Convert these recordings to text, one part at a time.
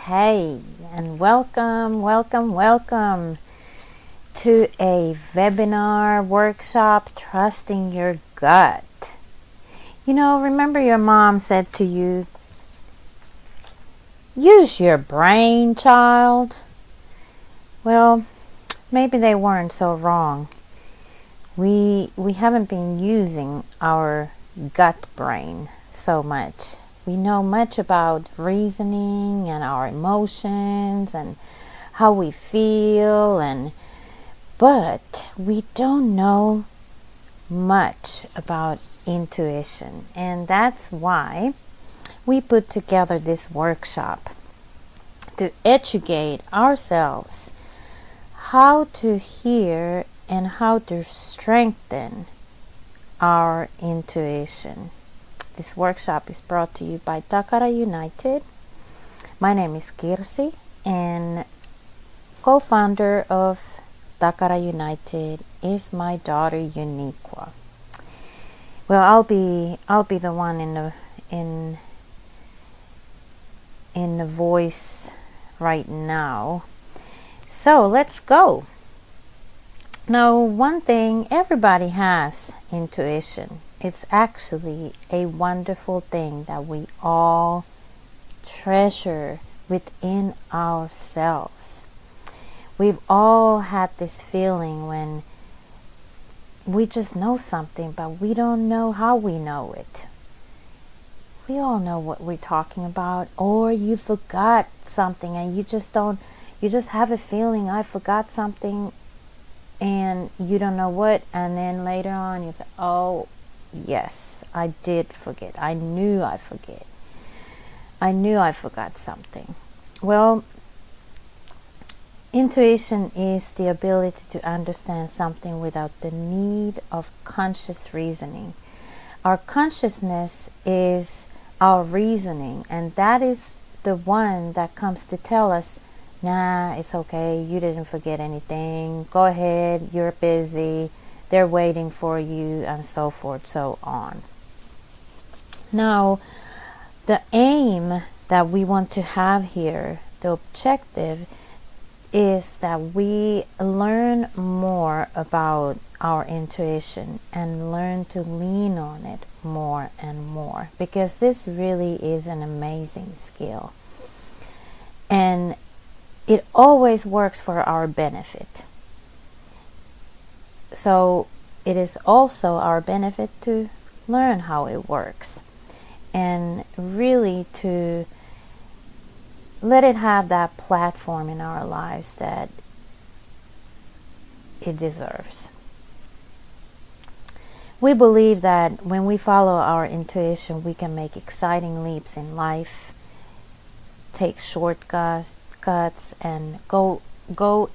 Hey, and welcome to a webinar workshop, Trusting Your Gut. Remember your mom said to you, use your brain, child. Well, maybe they weren't so wrong. We haven't been using our gut brain so much. We know much about reasoning and our emotions and how we feel, but we don't know much about intuition. And that's why we put together this workshop to educate ourselves how to hear and how to strengthen our intuition. This workshop is brought to you by Takara United. My name is Kirsi, and co-founder of Takara United is my daughter Uniqua. Well, I'll be the one in the voice right now. So let's go. Now, one thing, everybody has intuition. It's actually a wonderful thing that we all treasure within ourselves. We've all had this feeling when we just know something, but we don't know how we know it. We all know what we're talking about, or you forgot something and you just have a feeling, I forgot something, and you don't know what, and then later on you say, oh yes, I did forget. I knew I forgot something. Well, intuition is the ability to understand something without the need of conscious reasoning. Our consciousness is our reasoning, and that is the one that comes to tell us, nah, it's okay, you didn't forget anything, go ahead, you're busy, they're waiting for you, and so forth, so on. Now, the aim that we want to have here, the objective, is that we learn more about our intuition and learn to lean on it more and more, because this really is an amazing skill. And it always works for our benefit. So it is also our benefit to learn how it works and really to let it have that platform in our lives that it deserves. We believe that when we follow our intuition, we can make exciting leaps in life, take shortcuts, and go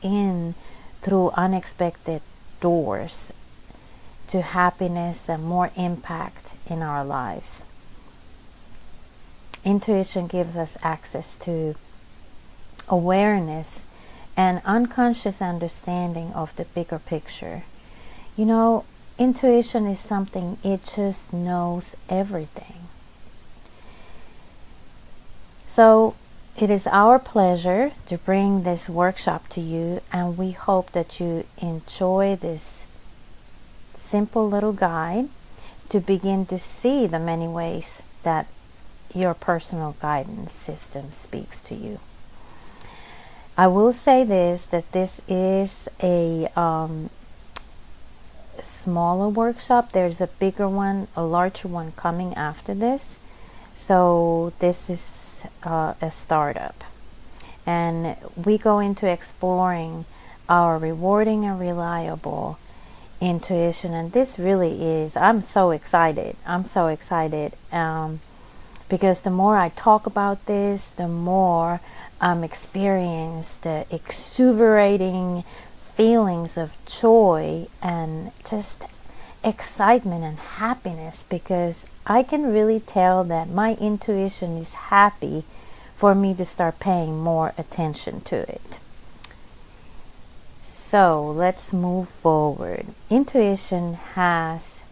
in through unexpected doors to happiness and more impact in our lives. Intuition gives us access to awareness and unconscious understanding of the bigger picture. Intuition is something, it just knows everything. So it is our pleasure to bring this workshop to you, and we hope that you enjoy this simple little guide to begin to see the many ways that your personal guidance system speaks to you. I will say that this is a smaller workshop. There's a bigger one, a larger one coming after this. So this is a startup. And we go into exploring our rewarding and reliable intuition. And this really is, I'm so excited. Because the more I talk about this, the more experience the exuberating feelings of joy and just excitement and happiness, because I can really tell that my intuition is happy for me to start paying more attention to it. So let's move forward. Intuition has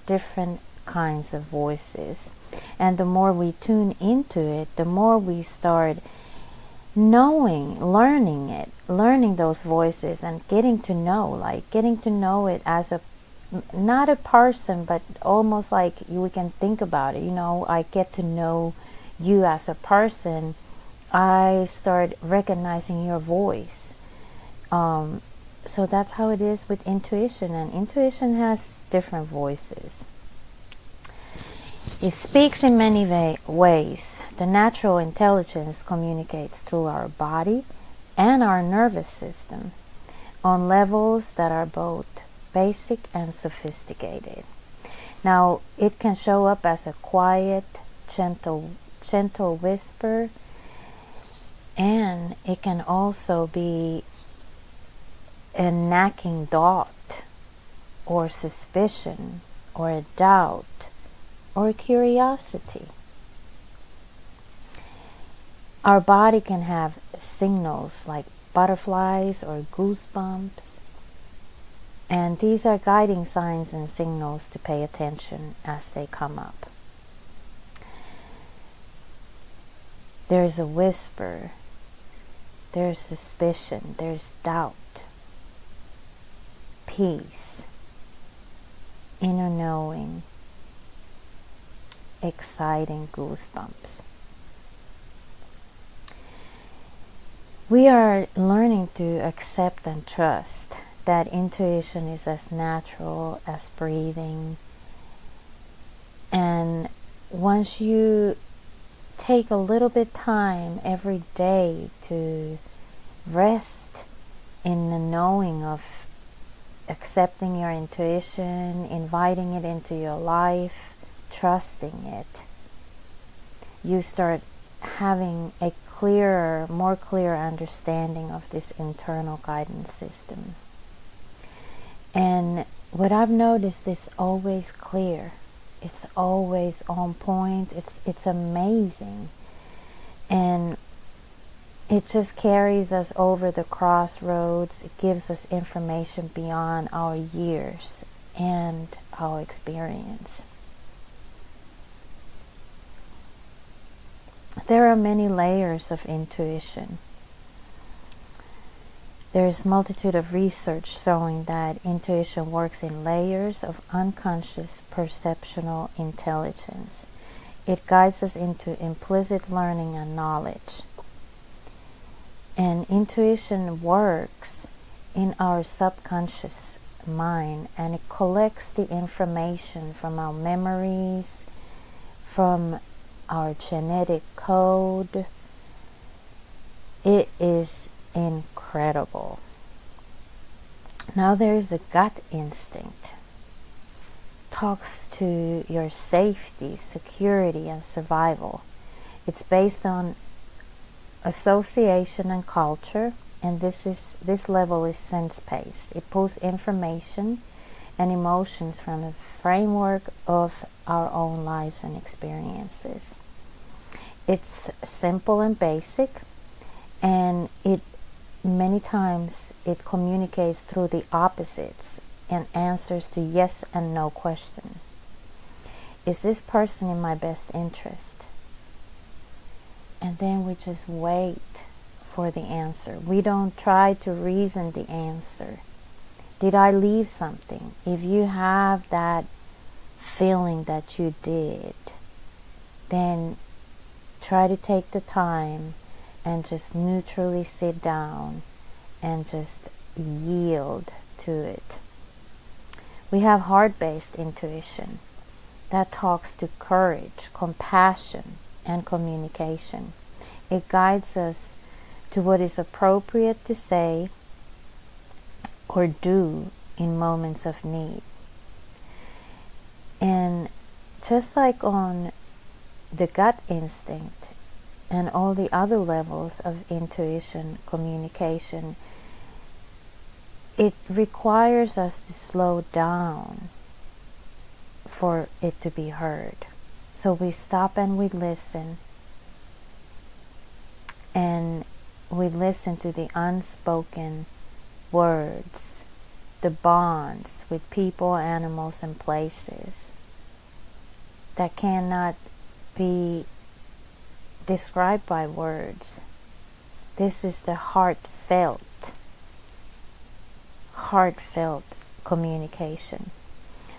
different kinds of voices, and the more we tune into it, the more we start learning those voices and getting to know it as not a person, but almost like we can think about it. I get to know you as a person. I start recognizing your voice. So that's how it is with intuition, and intuition has different voices. It speaks in many ways. The natural intelligence communicates through our body and our nervous system on levels that are both basic and sophisticated. Now, it can show up as a quiet, gentle whisper, and it can also be a nagging thought, or suspicion, or a doubt, or curiosity. Our body can have signals like butterflies or goosebumps, and these are guiding signs and signals to pay attention as they come up. There's a whisper, there's suspicion, there's doubt, peace, inner knowing, exciting goosebumps. We are learning to accept and trust that intuition is as natural as breathing. And once you take a little bit time every day to rest in the knowing of accepting your intuition, inviting it into your life, trusting it, you start having a more clear understanding of this internal guidance system. And what I've noticed is always clear. It's always on point. It's amazing. And it just carries us over the crossroads. It gives us information beyond our years and our experience. There are many layers of intuition. There's multitude of research showing that intuition works in layers of unconscious perceptual intelligence. It guides us into implicit learning and knowledge. And intuition works in our subconscious mind, and it collects the information from our memories, from our genetic code. It is incredible. Now there is a gut instinct. Talks to your safety, security, and survival. It's based on association and culture, and this level is sense-based. It pulls information and emotions from the framework of our own lives and experiences. It's simple and basic, and many times it communicates through the opposites and answers to yes and no question. Is this person in my best interest? And then we just wait for the answer. We don't try to reason the answer. Did I leave something? If you have that feeling that you did, then try to take the time and just neutrally sit down and just yield to it. We have heart-based intuition that talks to courage, compassion, and communication. It guides us to what is appropriate to say or do in moments of need. And just like on the gut instinct and all the other levels of intuition communication, it requires us to slow down for it to be heard. So we stop and we listen, and we listen to the unspoken words, the bonds with people, animals, and places that cannot be described by words. This is the heartfelt communication.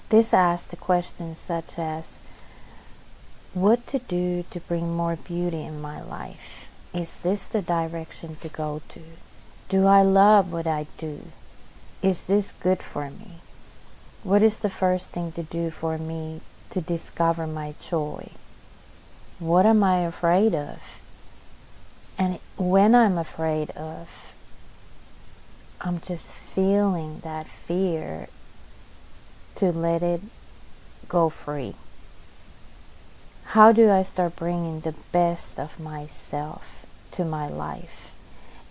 This asks the questions such as, what to do to bring more beauty in my life? Is this the direction to go to? Do I love what I do? Is this good for me? What is the first thing to do for me to discover my joy? What am I afraid of? And when I'm afraid of, I'm just feeling that fear to let it go free. How do I start bringing the best of myself to my life?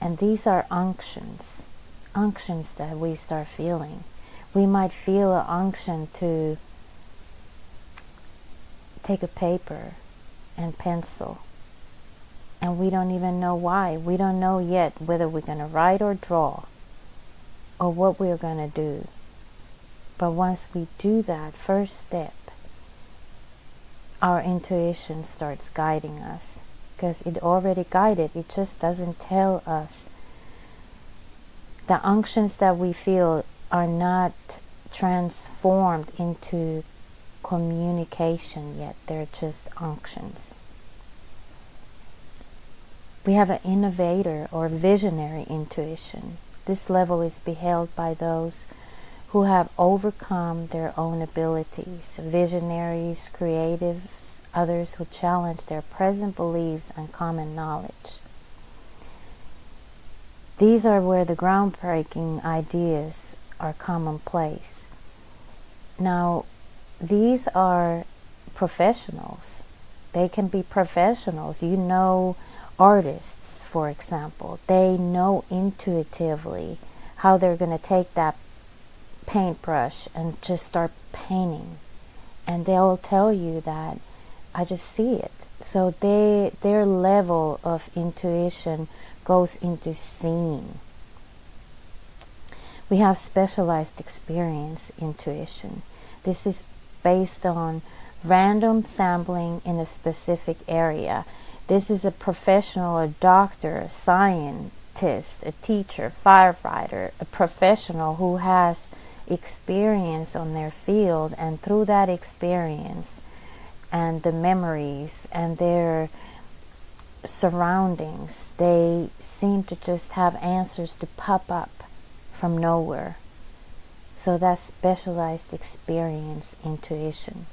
And these are unctions that we start feeling. We might feel an unction to take a paper and pencil, and we don't even know why. We don't know yet whether we're going to write or draw or what we're going to do. But once we do that first step, our intuition starts guiding us, because it already guided. It just doesn't tell us. The unctions that we feel are not transformed into communication yet. They're just unctions. We have an innovator or visionary intuition. This level is beheld by those who have overcome their own abilities, visionaries, creatives, others who challenge their present beliefs and common knowledge. These are where the groundbreaking ideas are commonplace. Now, these are professionals. They can be professionals. Artists, for example, they know intuitively how they're going to take that paintbrush and just start painting, and they'll tell you that I just see it. So their level of intuition goes into seeing. We have specialized experience intuition. This is based on random sampling in a specific area. This is a professional, a doctor, a scientist, a teacher, firefighter, a professional who has experience on their field, and through that experience and the memories and their surroundings, they seem to just have answers to pop up from nowhere. So that's specialized experience intuition.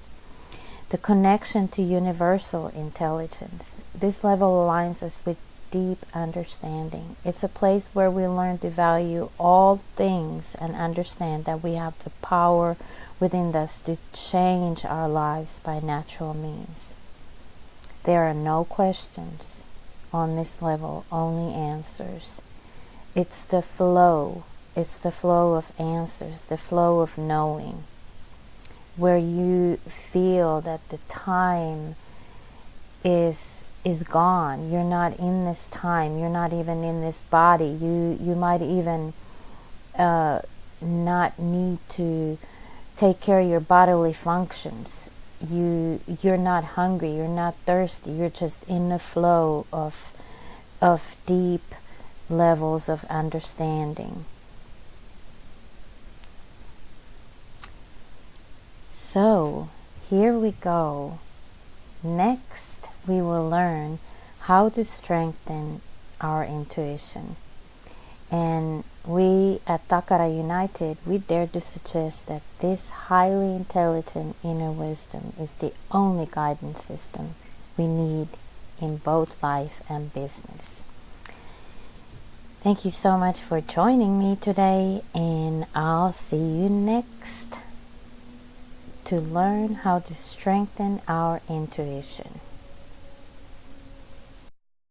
The connection to universal intelligence. This level aligns us with deep understanding. It's a place where we learn to value all things and understand that we have the power within us to change our lives by natural means. There are no questions on this level, only answers. It's the flow. It's the flow of answers, the flow of knowing, where you feel that the time is gone. You're not in this time. You're not even in this body. You might even not need to take care of your bodily functions. You're not hungry. You're not thirsty. You're just in the flow of deep levels of understanding. So here we go. Next, we will learn how to strengthen our intuition. And we at Takara United, we dare to suggest that this highly intelligent inner wisdom is the only guidance system we need in both life and business. Thank you so much for joining me today, and I'll see you next to learn how to strengthen our intuition.